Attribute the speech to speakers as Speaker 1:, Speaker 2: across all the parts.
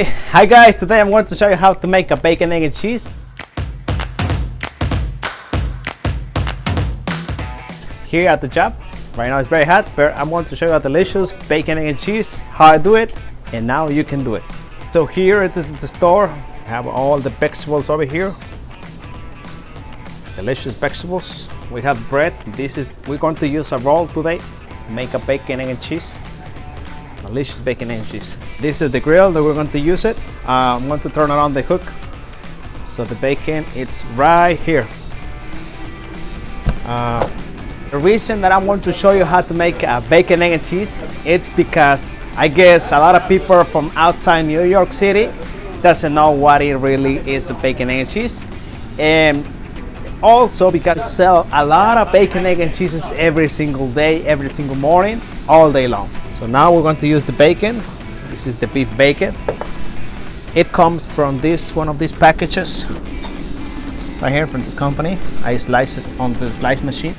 Speaker 1: Hi guys, today I'm going to show you how to make a bacon, egg and cheese. Here at the job, right now it's very hot, but I'm going to show you a delicious bacon, egg and cheese, how I do it, and now you can do it. So here this is the store. I have all the vegetables over here. Delicious vegetables. We have bread. We're going to use a roll today to make a bacon, egg and cheese. Delicious bacon and cheese. This is the grill that we're going to use it. I'm going to turn around the hook so the bacon it's right here. The reason that I'm going to show you how to make a bacon, egg and cheese, it's because I guess a lot of people from outside New York City doesn't know what it really is, a bacon, egg and cheese, and also because we sell a lot of bacon, egg and cheeses every single day, every single morning, all day long. So now we're going to use the bacon. This is the beef bacon. It comes from one of these packages right here from this company. I slice it on the slice machine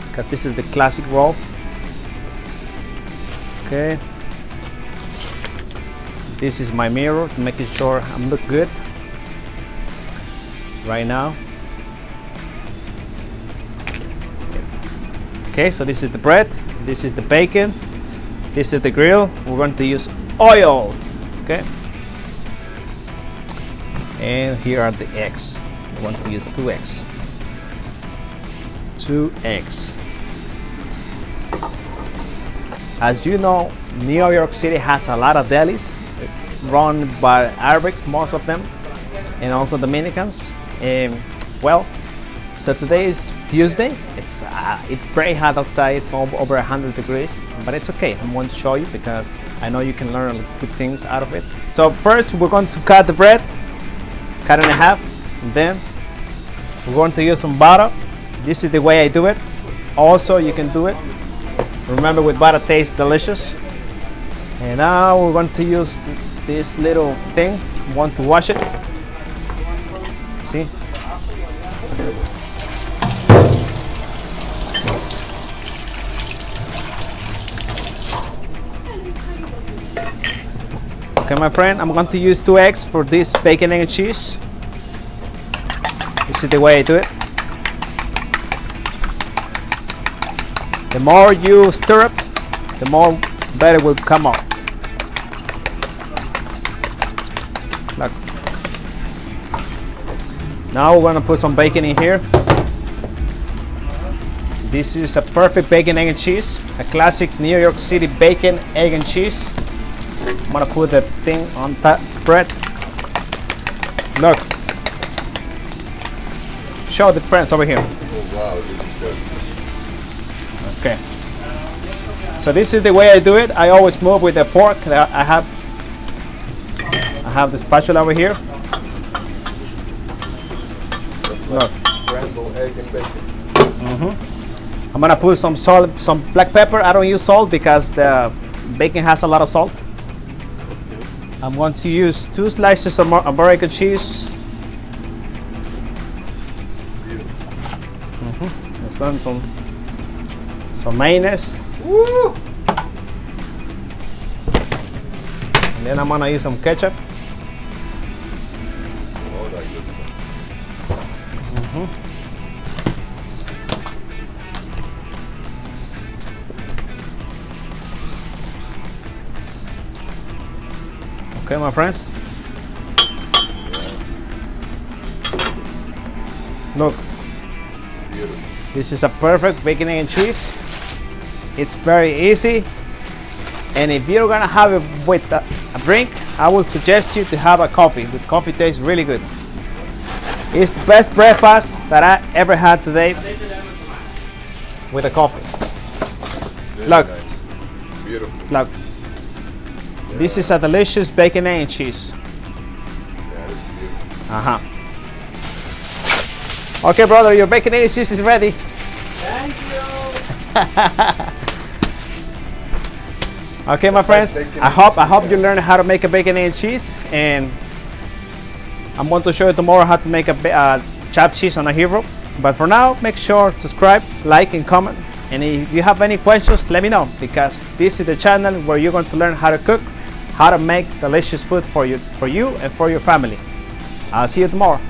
Speaker 1: because this is the classic roll. Okay. This is my mirror to making sure I'm look good right now. Okay, so this is the bread, this is the bacon, this is the grill. We're going to use oil, okay? And here are the eggs. We want to use 2 eggs. 2 eggs. As you know, New York City has a lot of delis run by Arabics, most of them, and also Dominicans. Well, so today is Tuesday. It's very hot outside. It's over 100 degrees, but it's okay. I'm going to show you because I know you can learn good things out of it. So first we're going to cut the bread, cut it in half, and then we're going to use some butter. This is the way I do it. Also, you can do it. Remember, with butter tastes delicious. And now we're going to use this little thing. We want to wash it. See? Okay, my friend, I'm going to use 2 eggs for this bacon, egg and cheese. This is the way I do it. The more you stir it, the more better it will come out. Look. Now we're going to put some bacon in here. This is a perfect bacon, egg and cheese, a classic New York City bacon, egg and cheese. I'm gonna put that thing on top bread. Look. Show the friends over here.
Speaker 2: Oh wow, this is good.
Speaker 1: Okay. So this is the way I do it. I always move with the fork. I have the spatula over here. Look.
Speaker 2: Scrambled egg and bacon.
Speaker 1: I'm gonna put some salt, some black pepper. I don't use salt because the bacon has a lot of salt. I'm going to use 2 slices of American cheese. And some mayonnaise.
Speaker 2: Woo!
Speaker 1: And then I'm gonna use some ketchup.
Speaker 2: Oh, that good stuff.
Speaker 1: Okay, my friends. Look.
Speaker 2: Beautiful.
Speaker 1: This is a perfect bacon, egg and cheese. It's very easy. And if you're gonna have it with a drink, I would suggest you to have a coffee. With coffee tastes really good. It's the best breakfast that I ever had today with a coffee.
Speaker 2: Very
Speaker 1: Look.
Speaker 2: nice. Beautiful.
Speaker 1: Look. This is a delicious bacon, egg and cheese.
Speaker 2: Yeah, it's beautiful.
Speaker 1: Okay, brother, your bacon, egg and cheese is ready.
Speaker 3: Thank you.
Speaker 1: Okay, my friends,
Speaker 2: bacon
Speaker 1: I
Speaker 2: and
Speaker 1: hope
Speaker 2: cheese,
Speaker 1: you learn how to make a bacon, egg and cheese, and I'm going to show you tomorrow how to make a chopped cheese on a hero. But for now, make sure to subscribe, like, and comment. And if you have any questions, let me know, because this is the channel where you're going to learn how to cook how to make delicious food for you and for your family. I'll see you tomorrow.